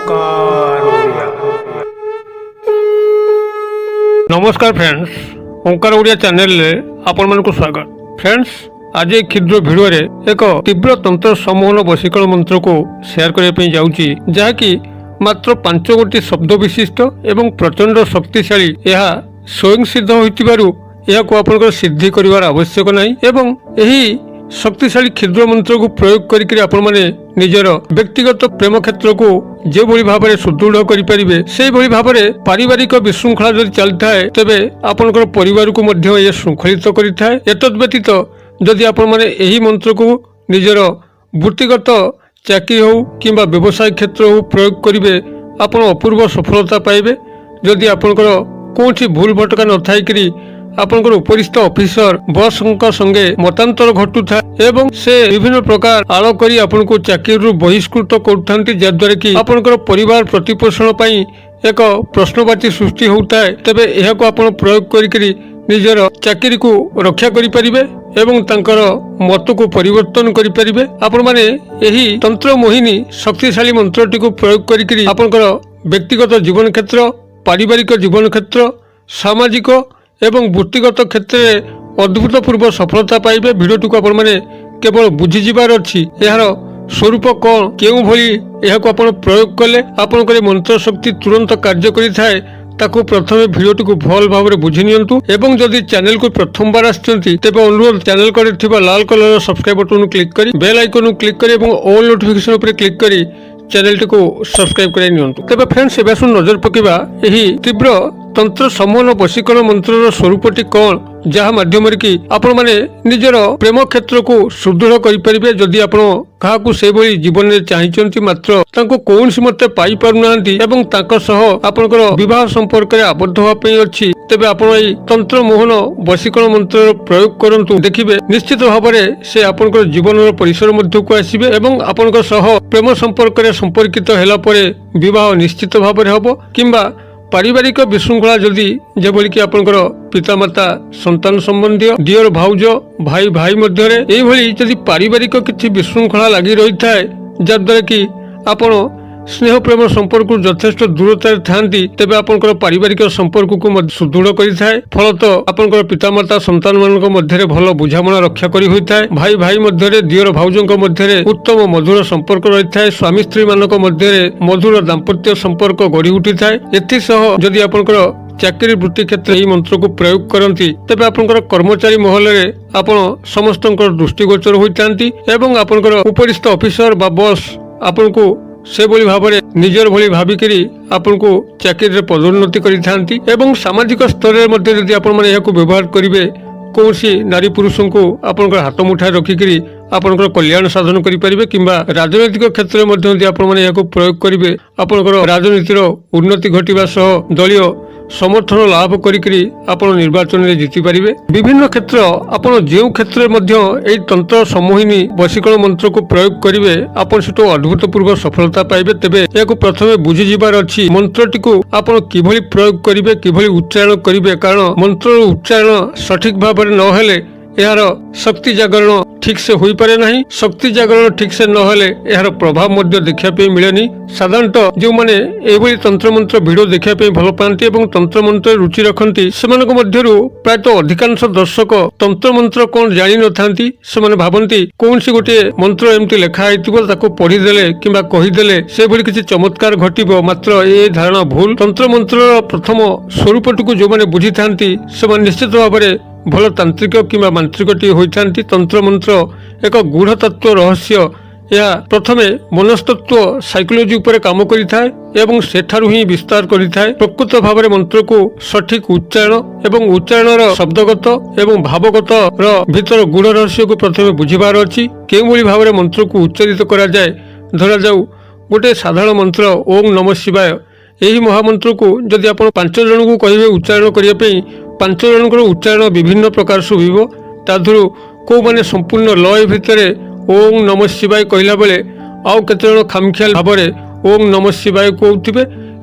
ओंकार ओडिया। नमस्कार फ्रेंड्स, ओंकार ओडिया चैनल रे आपण मन को स्वागत। फ्रेंड्स, आज एक क्षुद्र भिडियो रे एक तीव्र तंत्र सम्मोहन वशीकरण मंत्र को शेयर करने पे जाउची, जहाँकि मात्र 5 गोटी शब्द विशिष्ट एवं प्रचंड शक्तिशाली यह स्वयं सिद्ध होइतिबारु यह को आपन सिद्धि करिवार आवश्यक नहीं एवं यही शक्तिशाली क्षुद्र मंत्र को प्रयोग करिकरी आपण माने निजर व्यक्तिगत प्रेम क्षेत्र को जो भली भाव में सुदृढ़ करें से भली भाव में पारिवारिक विशृंखला जब चलता है तेबे आपनकर परिवार को मध्य ये श्रृंखलित करिथाय। एतद व्यतीत जदि आपण माने एही मंत्र को निजर वृत्तिगत चाकरी हो किंबा व्यवसाय क्षेत्र हो प्रयोग करिवे आपण अपूर्व सफलता पाइबे। जदि आपनकर कोठी भूल भटका न थाइकरी आपनकर उपरिस्थ ऑफिसर बॉस संगे मतांतर घटुथा एवं से विभिन्न प्रकार आड़ करी आपन को चाकरी बहिष्कृत करथांती, जद्वारा कि आपनकर परिवार प्रतिपोषण पई एक प्रश्नवाची सृष्टि होता है। तेबे यह को आपण प्रयोग करी निजर चाकरी को रक्षा करि परिबे एवं तांकर मत को परिवर्तन करि परिबे। आपण माने एही तंत्र मोहिनी शक्तिशाली मंत्रटी को प्रयोग करी आपनकर व्यक्तिगत जीवन क्षेत्र, पारिवारिक जीवन क्षेत्र, सामाजिक एवं वृत्तिगत क्षेत्र में अद्भुतपूर्व सफलता पाइबे। भिडियोटी को आपण माने केवल बुझीजिबार अछि, यार स्वरूप कौन केउ भली यह को आपण प्रयोग कले आपनकर मंत्र शक्ति तुरंत कार्य करिथाय ताको प्रथमे भिडियोटी को भल भाव में बुझी नियंतु एवं जदि चैनल को प्रथम बार आछंती तेबे अनुरोध चैनल करे थिबा लाल कलर सब्सक्राइब बटन क्लिक करी बेल आइकन क्लिक करी एवं ऑल नोटिफिकेशन ऊपर क्लिक करी चैनल टी को सब्सक्राइब करे नियंतु। तेबे फ्रेंड्स, एबे नजर पकेबा एही तीव्र तंत्र सम्मोहन वशीकरण मंत्र स्वरूपटी कौन जहाँ माध्यम कि आपण माने निजर प्रेम क्षेत्र को सुदृढ़ करें। जदि आपण क्या से भली जीवन में चाहिए मात्र तांको कौनसी मते पाई पारुनांती एवं तांको सह आपनकर विवाह संपर्क में आबद्ध होवाई अच्छी, तेबे आपण एई तंत्र मोहन वशीकरण मंत्र प्रयोग करंतु। देखिबे निश्चित भाव में से आपनकर जीवन परिसर मध्य को आसीबे एवं आपनकर सह प्रेम संपर्क में संपर्कित होला परे विवाह निश्चित भाव में हबो किंबा पारिवारिक विशृंखला जदि जेभली कि आपनकर पितामाता संतान संबंधी दियर भाउज भाई भाई मध्य एई भली जदि पारिवारिक किछि विशृंखला लागि रही थाए जद्वारा कि आपण स्नेह प्रेम संपर्क यथेष्ट दूरता थांती, तेबे आपनकर पारिवारिक संपर्क को सुदृढ़ करिथाय। फलत आपनकर पितामाता संतान मानक मध्य भल बुझामणा रक्षा करी होइथाय। भाई भाई मध्य दियर भाउजक मध्य उत्तम मधुर संपर्क रही थाए। स्वामी स्त्री मानक मध्य मधुर दाम्पत्य संपर्क गढ़ी उठी थाए। एथिसह जदि आपनकर चाकरी वृत्ति क्षेत्र में मंत्र को प्रयोग करती तेबे आपनकर कर्मचारी महल रे आपण समस्तंकर दृष्टिगोचर होइतांती एवं आपनकर उपरिस्थ ऑफिसर बा बॉस आपन को से भली भाव में निजर भली भाविकी आपन को चाकरी पदोन्नति करिथांती एवं सामाजिक स्तर में मध्य यदि आपण माने याको व्यवहार करिवे कौनसी नारी पुरुष को आपनकर हाथ मुठाए रखिकी आपनकर कल्याण साधन करि परिबे किंबा राजनैतिक क्षेत्र में यदि आपण माने याको प्रयोग करिवे आपनकर राजनीतिर उन्नति घटिबा सह दलीय समर्थन लाभ करी आपण निर्वाचन में जीति पारिबे। विभिन्न क्षेत्र आपण जो क्षेत्र में तंत्र सम्मोहिनी वशीकरण मंत्र को प्रयोग करिवे आपण सेटो अद्भुतपूर्व सफलता पाइबे। तेबे याको प्रथमे बुझी जिबार अछि मंत्रटी को आपण किभली प्रयोग करिवे किभली उच्चारण करिवे, कारण मंत्र उच्चारण सठिक भाव में न हेले यार शक्ति जागरण ठीक से होई पारे नहीं। शक्ति जागरण ठीक से नहेले यार प्रभाव मध्य देखा मिलेनी। साधारणतः जो माने एभली तंत्र मंत्र भिडियो देखा भल पाती और तंत्र मंत्र रुचि रखती सेमानक मध्यरु प्रायतः अधिकांश दर्शक तंत्र मंत्र कौन जानी न थांती। सेमाने भाबंती कौनसी गोटे मंत्र एमती लेखा होइतिबो ताको पढ़ीदेले किंबा कहीदेले से भली किछि चमत्कार घटिबो, मात्र ए धारणा भूल। तंत्र मंत्र प्रथम स्वरूपटू जो माने बुझी थांती सेमाने निश्चित भाव में भल तांत्रिक किंबा मांत्रिकटी होइथांती। तंत्र मंत्र एक गूढ़ तत्व रहस्य यह प्रथमे मनस्तत्व साइकोलॉजी उपर काम करिथाय एवं सेठारु ही विस्तार करिथाय। प्रकृत भाव में मंत्र को सठिक उच्चारण एवं उच्चारण शब्दगत एवं भावगत भीतर गूढ़ रहस्य को प्रथमे बुझिबार अछि। केउ भली भाव में मंत्र को उच्चारित करा जाय, धरा जाऊ गोटे साधारण मंत्र ओम नमः शिवाय, यही महामंत्र को जदि आपण 5 जन को कहिबे उच्चारण करिया पई 5 जनकर उच्चारण विभिन्न प्रकार शुभिबो। ताधुरु को माने संपूर्ण लय भितरे ओम नमः शिवाय कहला बेले आउ केते जन खामखियाल भाव में ओम नमः शिवाय कहउथिबे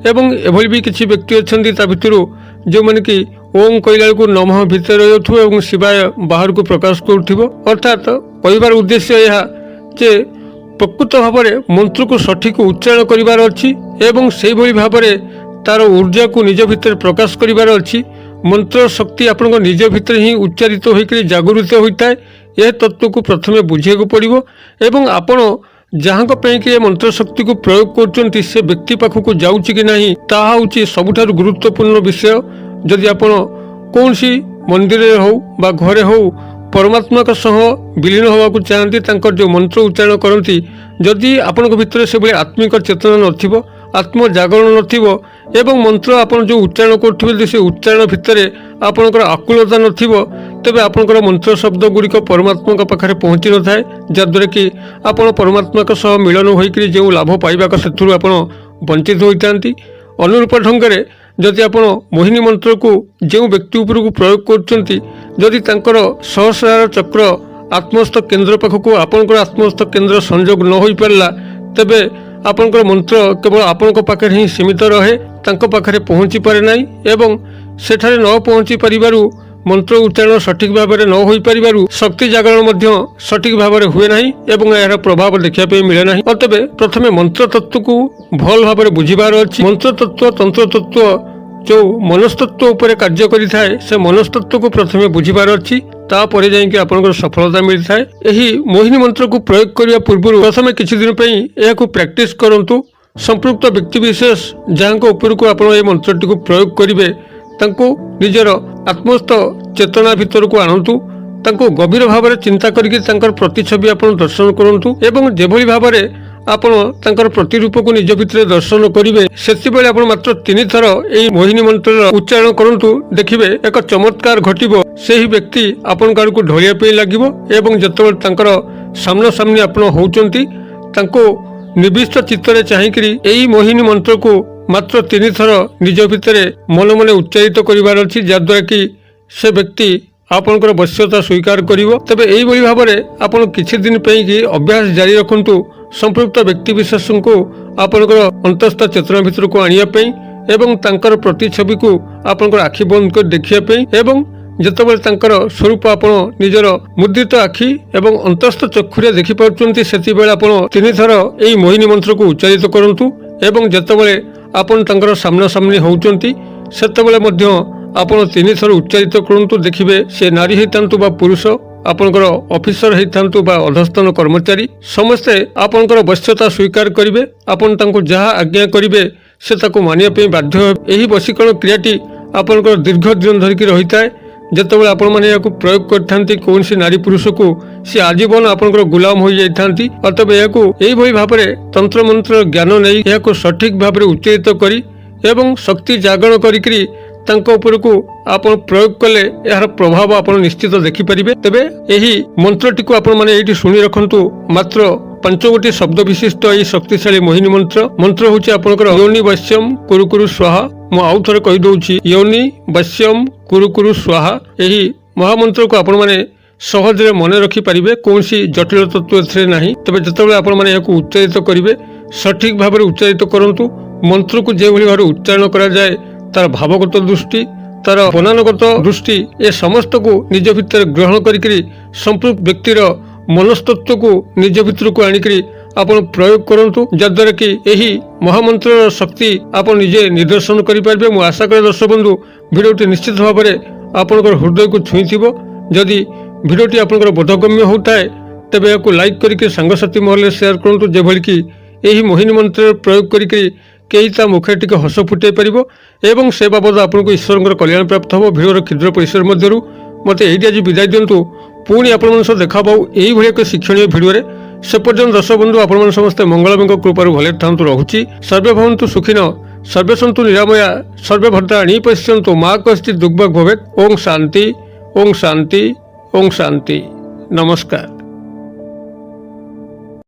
एवं एभली भी किछि व्यक्ति अछंती ता भितरु जो माने कि ओम कहला को नमः भितर रहथु एवं शिवाय बाहर को प्रकाश करथिबो। अर्थात कहबार उद्देश्य यह जे प्रकृत भाव में मंत्र को सठिक उच्चारण करिवार अछि ଏବଂ ସେଇଭଳି ଭାବରେ ତାର ऊर्जा को निज भितर प्रकाश करिवार अछि। मंत्र शक्ति आपन निज भितर ही उच्चारित होकर जागृत होता है। यह तत्व को प्रथमे बुझे पड़ो एवं आपण जहाँ कि मंत्र शक्ति को प्रयोग कर से व्यक्ति पाखक जाऊँच कि नहीं ताहा होची सबुठारु गुरुत्वपूर्ण विषय। जदि आपण कौन सी मंदिर हो बा घरे हो परमात्मा का सह विलीन होगा चाहती तांकर जो मंत्र उच्चारण करती जदि आपण भितर से भाई आत्मिक चेतना नथिबो आत्म जागरण नथिबो एवं मंत्र आपण जो उच्चारण करथिबे से उच्चारण भितर आपणकर आकुलता नथिबो तेबे आपणकर मंत्र शब्द गुड़िक परमात्मा का पाखरे पहुँची न थाए जद्वारा कि आपण परमात्मा का सह मिलन होकर जो लाभ पाइबा से आपण वंचित होइतांती। अनुरूप ढंगरे जदि आपण मोहिनी मंत्र को जो व्यक्ति उपर को प्रयोग करछंती जदि तांकर सहस्रार चक्र आत्मस्थ केन्द्र पाखक आपणकर आत्मस्थ केन्द्र संयोग न होई पारला तेबे आपणकर मंत्र केवल आपण पाखे ही सीमित रहे तांको पाखे पहुँची पारे नाही एवं सेठारे न पहुँची पारिबारु मंत्र उच्चारण सठिक भाव में न हो पारिबारु शक्ति जागरण मध्य सठिक भाव में हुए नहीं एवं यार प्रभाव देखा मिले नहीं। अतबे प्रथमे मंत्र तत्व को भल भाव में बुझिबार अछि। मंत्र तत्व तंत्र तत्व जो मनस्तत्व उपर कार्य करिथाए से मनस्तत्व को प्रथमे बुझिबार अछि तापर जाइके आपनकर सफलता मिलता है। यही मोहिनी मंत्र को प्रयोग करने पूर्व प्रथमे किछि दिन पई एहाकु प्रैक्टिस करंतु। संपृक्त व्यक्ति विशेष जहाँ उपर को आप मंत्रटी को प्रयोग करेंगे तांको निजर आत्मस्थ चेतना भितर को आणतु तांको गभीर भाव में चिंता करके तांकर प्रतिछवि आप दर्शन करंतु एवं जेभली भाव में आपण तांकर प्रतिरूप को निज भितर दर्शन करेंगे से आपण मात्र 3 थर यही मोहिनी मंत्र उच्चारण करंतु देखिबे एक चमत्कार घटिबो। सेही व्यक्ति आपण गाड़ को ढलिया पे लागिबो एवं जतबे तांकर सामना सामने आपण होउचंती तांको निर्दिष्ट चित्तरे चाहिकरी यही मोहिनी मंत्र को मात्र 3 थर निज भितर मन मन उच्चारित करिवार अछि जद्वारा कि से व्यक्ति आपणकर वश्यता स्वीकार करिवो। तबे एही भली भाबरे आपण किछि दिन पई कि अभ्यास जारी रखंतु संपृक्त व्यक्ति विशेष को आपणकर अंतस्थ चेतना भितर को आनिया पई एवं तांकर प्रतिछवि को आपणकर आखि बंद कर देखिया पई एवं जतबे तांकर स्वरूप आपण निजर मुद्रित आखि एवं अंतस्थ चक्षुरे देखि पाउचंती सेति बेला आपण 3 थर एही मोहिनी मंत्र को उच्चारित करंतु एवं जतबे आपण तांकर सामना सामने होउचंती सेतबेले मध्य आपण 3 थर उच्चारित करंतु देखिबे से नारी हेतांतु बा पुरुष आपणकर ऑफिसर हेतांतु बा अधस्तन कर्मचारी समस्ते आपणकर वश्यता स्वीकार करिवे आपण तांको जहा आज्ञा करिवे से ताको मानिया पे बाध्य। एही वशीकरण क्रियाटी आपणकर दीर्घ दिन धरिकी रहिताए जतबे आपण माने याकु प्रयोग करथांती कौन सी नारी पुरुष को से आजीवन आपणकर गुलाम हो जाइथांती। अतबे याकु एही भली भाबरे तंत्र मंत्र ज्ञान नै याकु सठिक भाबरे उच्चारित करी एवं शक्ति जागरण करिकरी तांको ऊपर को आपण प्रयोग कले यार प्रभाव आपण निश्चित देखि परिबे। तबे एही मंत्रटी को आपण माने एठी सुनी रखंतु मात्र 5 गोटी शब्द विशिष्ट यही शक्तिशाली मोहिनी मंत्र होची आपणकर योनि वश्यम कुरु कुरु स्वाहा। मु आउ थरे कहि दउची योनि वश्यम कुरु कुरु स्वाहा। यही महामंत्र को आपण माने सहज रे मन रखि परिबे कौन सी जटिल तत्व एथरे नाही। तबे जतबे आपण माने याकु उच्चारित करिवे सठिक भाव में उच्चारित करंतु मंत्र को जे भली भाव उच्चारण करा जाए तार भावगत दृष्टि तार बनानगत दृष्टि ए समस्त को निज भितर ग्रहण करिकरी संपृक्त व्यक्तिर मनस्तत्व को निज भितर को आनिकरी आपण प्रयोग करंतु जद्वारा कि यही महामंत्र शक्ति आपण निजे निदर्शन करि पारबे। मु आशा करे दर्शक बंधु भिडियोटी निश्चित भाव में आपणकर हृदय को छुईथिबो। जदि भिडियोटी आपणकर बोधगम्य होताए तेबे याकु लाइक करिके सांगसाथी महल शेयर करंतु जेभली कि यही मोहिनी मंत्र प्रयोग करिके कई ता मुखे टिके हस फुटाई पारिबो एवं से बाबद आपको ईश्वर कल्याण प्राप्त हो। भिडियोर क्षुद्र परिसर मध्यरु मते एइटी आज विदाय दियंतु पुणी आपण मन देखा पाऊ एही भली एक शिक्षणीय भिडियोरे। से पर्यंत दर्शक बंधु आपण मन समस्त मंगलमय कृपारु भले थांतु रहुची। सर्वे भवन्तु सुखिनो सर्वे सन्तु निरामया सर्वे भद्राणि पश्यन्तु मा कश्चित् दुर्भग भवेत्। ओम शांति ओम शांति ओम शांति। नमस्कार।